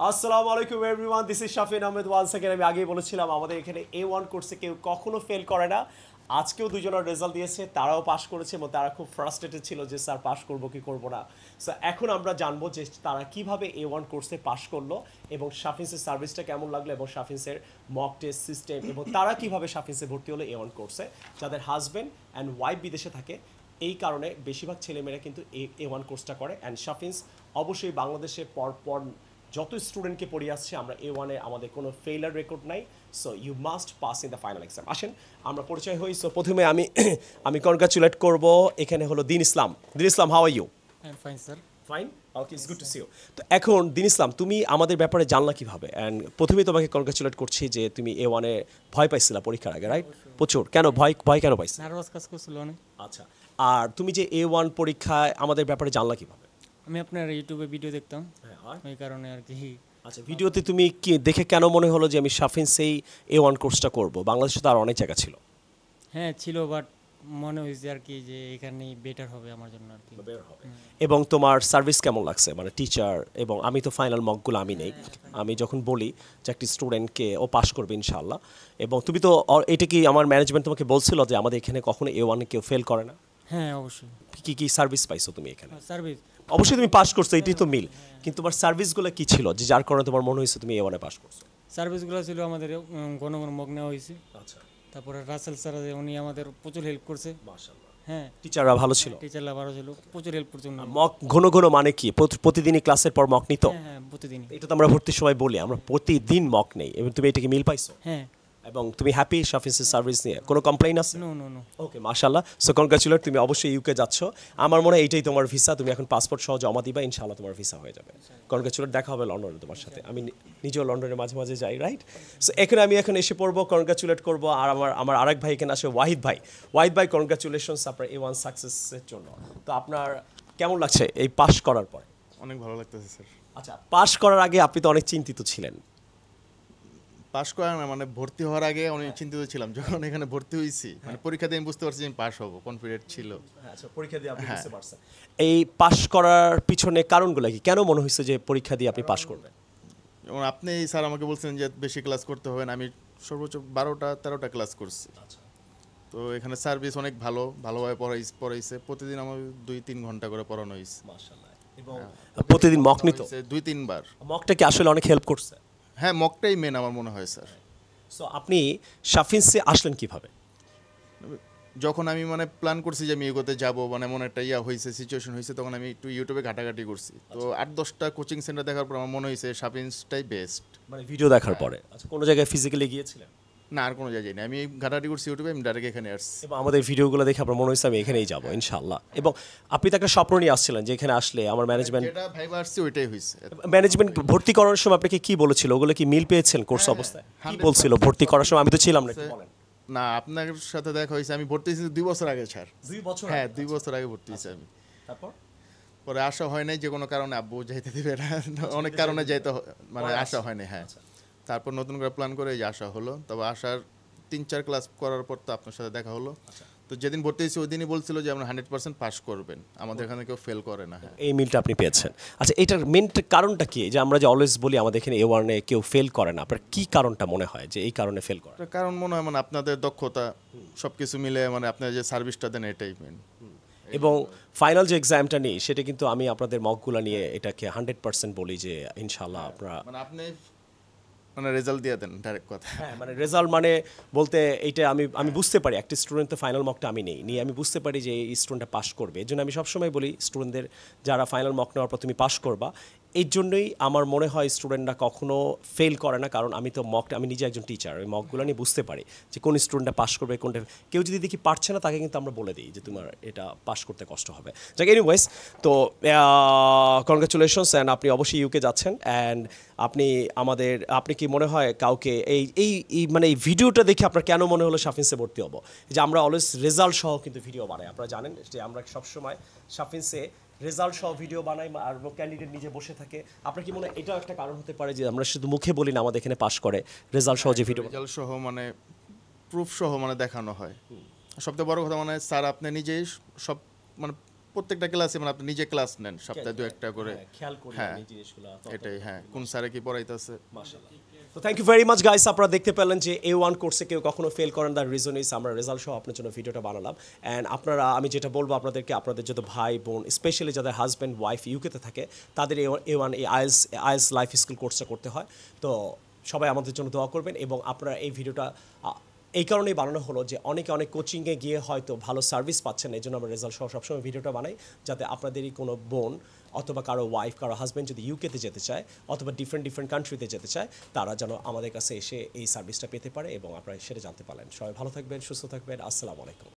আসসালামু আলাইকুম everyone, this is Shafin Ahmed once second. আমি আগেই বলেছিলাম আমাদের এখানে A1 কোর্সে কেউ কখনো ফেল করে না। আজকেও দুজনের রেজাল্ট দিয়েছে, তারাও পাশ করেছে এবং তারা খুব ফ্রাস্ট্রেটেড ছিল যে স্যার পাশ করবো কি করবো না। সো এখন আমরা জানবো যে তারা কিভাবে A1 কোর্সে পাশ করলো এবং শাফিন্সের সার্ভিসটা কেমন লাগলো এবং শাফিন্সের মক টেস্ট সিস্টেম এবং তারা কিভাবে শাফিন্সে ভর্তি হলো A1 কোর্সে, যাদের হাজব্যান্ড অ্যান্ড ওয়াইফ বিদেশে থাকে। এই কারণে বেশিরভাগ ছেলেমেয়েরা কিন্তু A1 কোর্সটা করে। অ্যান্ড শাফিন্স অবশ্যই বাংলাদেশে পর যত স্টুডেন্টকে পড়িয়ে আসছে, আমরা A1-এ আমাদের কোনো ফেইলার রেকর্ড নাই। So you must pass in the final exam. আসেন আমরা পরিচয় হই। সো প্রথমে আমি কনগ্রাচুলেট করব, এখানে হলো Din Islam. Din Islam, how are you? Fine sir. Fine, okay, it's good to see you. তো এখন দিন ইসলাম, তুমি আমাদের ব্যাপারে জানলা কিভাবে? অ্যান্ড প্রথমেই তোমাকে কনগ্রাচুলেট করছি যে তুমি A1-এ ভয় পাইছিলা পরীক্ষার আগে, রাইট? প্রচুর। কেন ভয় কেন পাইছো? নার্ভাস কাজ করছিল অনেক। আচ্ছা, আর তুমি যে A1 পরীক্ষায় আমাদের ব্যাপারে জানলা কিভাবে? আমি আপনার ইউটিউবে ভিডিও দেখতাম, হ্যাঁ, ওই কারণে আর কি। আচ্ছা, ভিডিওতে তুমি কি দেখে কেন মনে হলো যে আমি শাফিন্সেই A1 কোর্সটা করব? বাংলাদেশে তো আর অনেক জায়গা ছিল। হ্যাঁ ছিল, বাট মনে হয়েছে আর কি যে এখানেই বেটার হবে আমার জন্য আর কি। এবং তোমার সার্ভিস কেমন লাগছে, মানে টিচার? এবং আমি তো ফাইনাল মকগুলো আমি নেই, আমি যখন বলি যে একটি স্টুডেন্টকে ও পাস করবে ইনশাআল্লাহ, এবং তুমি তো এটা কি আমার ম্যানেজমেন্ট তোমাকে বলছিল যে আমাদের এখানে কখনো A1-এ কেউ ফেল করে না? হ্যাঁ অবশ্যই। কি কি সার্ভিস পাইছো তুমি এখানে? সার্ভিস অবশ্যই তুমি পাস করছো, এটাই তো মিল। কিন্তু তোমার সার্ভিসগুলো কি ছিল যে যার কারণে তোমার মনে হয়েছে তুমি A1-এ পাস করছো? সার্ভিসগুলো ছিল আমাদের ঘন ঘন মগ নেওয়া হয়েছে। আচ্ছা, তারপরে রাসেল স্যার উনি আমাদের প্রচুর হেল্প করছে। মাশাআল্লাহ। হ্যাঁ, টিচাররা ভালো ছিল? টিচাররা ভালো ছিল, প্রচুর হেল্প করছে উনি। মক ঘন ঘন মানে কি? প্রতিদিনই ক্লাসের পর মক নিত? হ্যাঁ হ্যাঁ, প্রতিদিন। এটা তো আমরা ভর্তির সময় বলি আমরা প্রতিদিন মক নেই, এবং তুমি এটাকে মিল পাইছো হ্যাঁ। এবং তুমি হ্যাপি শাফিন্সের সার্ভিস নিয়ে? কোনো কমপ্লেইন আছে? No no no. ওকে, মাশাআল্লাহ। সো কনগ্রাচুলেট, তুমি অবশ্যই ইউকে যাচ্ছ। আমার মনে হয় এইটাই তোমার ভিসা। তুমি এখন পাসপোর্ট সহ জমা দিবা, ইনশাআল্লাহ তোমার ভিসা হয়ে যাবে। কনগ্রাচুলেট, দেখা হবে লন্ডনে তোমার সাথে। আমি নিজেও লন্ডনে মাঝে মাঝে যাই, রাইট? সো আমি এখন এসে পড়বো, কনগ্রাচুলেট করবো। আর আমার আরেক ভাই এখানে আসে, ওয়াহিদ ভাই। ওয়াহিদ ভাই, কনগ্রাচুলেশনস আপনার A1 সাকসেসের জন্য। তো আপনার কেমন লাগছে এই পাস করার পর? অনেক ভালো লাগতেছে স্যার। আচ্ছা, পাস করার আগে আপনি তো অনেক চিন্তিত ছিলেন। পাস করা না, মানে ভর্তি হওয়ার আগে অনেক চিন্তিত ছিলাম। যখন এখানে ভর্তি হয়েছি, মানে পরীক্ষা দিয়ে আমি বুঝতে পারছি যে আমি পাস হবো, কনফিডেন্ট ছিল। আচ্ছা, পরীক্ষা দিয়ে আপনি হ্যাঁ। বুঝতে পারছেন। এই পাস করার পিছনে কারণগুলো কি? কেন মনে হয়েছে যে পরীক্ষা দিয়ে আপনি পাস করবেন? যেমন আপনি স্যার আমাকে বলছেন যে বেশি ক্লাস করতে হবে না, আমি সর্বোচ্চ 12-13টা ক্লাস করছি। তো এখানে সার্ভিস অনেক ভালোভাবে পড়াইছে। প্রতিদিন আমার 2-3 ঘন্টা করে পড়ানো হয়েছে। মাশাআল্লাহ। এবং প্রতিদিন মক নিত? 2-3 বার। মকটা কি আসলে অনেক হেল্প করছে? হ্যাঁ, মকটাই মেন আমার মনে হয় স্যার। সো আপনি শাফিন্সে আসলেন কিভাবে? যখন আমি মানে প্ল্যান করছি যে আমি এগোতে যাবো, মানে এমন একটা হয়েছে, সিচুয়েশন হয়েছে, তখন আমি একটু ইউটিউবে ঘাটাঘাটি করছি। তো 8-10টা কোচিং সেন্টার দেখার পর আমার মনে হয়েছে শাফিন্সটাই বেস্ট। মানে ভিডিও দেখার পরে? আচ্ছা, কোনো জায়গায় ফিজিক্যালি গিয়েছিলেন? না, আর কোনো জায়গায় নেই, আমি ঘাটাঘাটি করছি ইউটিউবে, আমি ডাইরেক্ট এখানে আসছি। এবং আমাদের ভিডিওগুলো দেখে আপনার মনে হয়েছে আমি এখানেই যাবো ইনশাআল্লাহ। এবং আপনি তো একটা স্বপ্ন নিয়ে আসছিলেন যে এখানে আসলে আমার যেটা ভাইবা আসছে ওইটাই হয়েছে। ম্যানেজমেন্ট ভর্তি করার সময় আপনাকে কি বলেছিল? ওগুলো কি মিল পেয়েছেন কোর্স অবস্থায়? কি বলছিল ভর্তি করার সময়? আমি তো ছিলাম না, একটু বলেন। না, আপনার সাথে দেখা হয়েছে, আমি ভর্তি হয়েছি 2 বছর আগে স্যার। 2 বছর? হ্যাঁ, 2 বছর আগে ভর্তি হয়েছি আমি। তারপর পরে আসা হয় নাই, যে কোনো কারণে আব্বু যাইতে দিবে না, অনেক কারণে যাইতে মানে আসা হয় নাই। হ্যাঁ, তারপর নতুন করে প্ল্যান করে এই যে আসা হলো। তবে আসার 3-4 ক্লাস করার পর তো আপনার সাথে দেখা হলো। তো যেদিন ভর্তি হয়েছি ওই দিনই বলছিল যে আমরা 100% পাস করবেন, আমাদের এখানে কেউ ফেল করে না। হ্যাঁ, এই মিলটা আপনি পেয়েছেন। আচ্ছা, এটার মেন কারণটা কি? যে আমরা যে অলওয়েজ বলি আমাদের এখানে A1-এ কেউ ফেল করে না, আপনার কি কারণটা মনে হয় যে এই কারণে ফেল করে? কারণ মনে হয় মানে আপনাদের দক্ষতা সব কিছু মিলে, মানে আপনার যে সার্ভিসটা দেন এটাই মেন। এবং ফাইনাল যে এক্সামটা নিই সেটা কিন্তু আমি আপনাদের মকগুলো নিয়ে এটাকে 100% বলি যে ইনশাআল্লাহ আপনারা মানে আপনি মানে রেজাল্ট দিয়ে দেন, ডাইরেক্ট কথা। হ্যাঁ, মানে রেজাল্ট মানে বলতে এইটা আমি বুঝতে পারি একটা স্টুডেন্ট তো ফাইনাল মকটা আমি নিয়ে আমি বুঝতে পারি যে এই স্টুডেন্টটা পাস করবে। এই জন্য আমি সবসময় বলি স্টুডেন্টদের, যারা ফাইনাল মক নেওয়ার পর তুমি পাস করবা, এই জন্যই আমার মনে হয় স্টুডেন্টরা কখনো ফেল করে না। কারণ আমি নিজে একজন টিচার, ওই মকগুলো নিয়ে বুঝতে পারি যে কোন স্টুডেন্টটা পাস করবে, কোনটা কেউ যদি দেখি পারছে না তাকে কিন্তু আমরা বলে দিই যে তোমার এটা পাস করতে কষ্ট হবে। যাক, এনিওয়েজ, তো কনগ্রাচুলেশনস। অ্যান্ড আপনি অবশ্যই ইউকে যাচ্ছেন। অ্যান্ড আপনি কি মনে হয় কাউকে এই মানে এই ভিডিওটা দেখে আপনার কেন মনে হলো শাফিন্সে ভর্তি হবো? যে আমরা অলওয়েজ রেজাল্ট সহ কিন্তু ভিডিও বানাই, আপনারা জানেন যে আমরা সবসময় শাফিন্সে রেজাল্ট সহ ভিডিও বানাই আর ক্যান্ডিডেট নিজে বসে থাকে। আপনার কি মনে হয় এটাও একটা কারণ হতে পারে যে আমরা শুধু মুখে বলি না, আমাদের এখানে পাস করে রেজাল্ট সহ যে ভিডিও রেজাল্ট সহ মানে প্রুফ সহ মানে দেখানো হয়। সবথেকে বড় কথা মানে স্যার আপনি নিজেই সব মানে প্রত্যেকটা ক্লাসে মানে আপনি নিজে ক্লাস নেন সপ্তাহে 2-1টা করে। হ্যাঁ, খেয়াল করি হ্যাঁ, আমি জিনিসগুলো এটাই হ্যাঁ, কোন স্যারে কি পড়াইতেছে। মাশাআল্লাহ। তো thank you very much guys, আপনারা দেখতে পেলেন যে A1 কোর্সে কেউ কখনো ফেল করেন, দ্য রিজন ইজ আমরা রেজাল্ট সহ আপনার জন্য ভিডিওটা বানালাম। অ্যান্ড আপনারা, আমি যেটা বলবো আপনাদেরকে, আপনাদের যত ভাই বোন স্পেশালি যাদের হাজব্যান্ড ওয়াইফ ইউকেতে থাকে তাদের A1 এই আইএলস লাইফ স্কিল কোর্সটা করতে হয়। তো সবাই আমাদের জন্য দোয়া করবেন এবং আপনারা এই ভিডিওটা এই কারণেই বানানো হলো যে অনেকে অনেক কোচিংয়ে গিয়ে হয়তো ভালো সার্ভিস পাচ্ছেন, এই জন্য আমরা রেজাল্ট সহ সবসময় ভিডিওটা বানাই, যাতে আপনাদেরই কোনো বোন অথবা কারো ওয়াইফ, কারো হাজব্যান্ড যদি ইউকেতে যেতে চায় অথবা ডিফারেন্ট কান্ট্রিতে যেতে চায়, তারা যেন আমাদের কাছে এসে এই সার্ভিসটা পেতে পারে এবং আপনারা সেটা জানতে পারেন। সবাই ভালো থাকবেন, সুস্থ থাকবেন, আসসালামু আলাইকুম।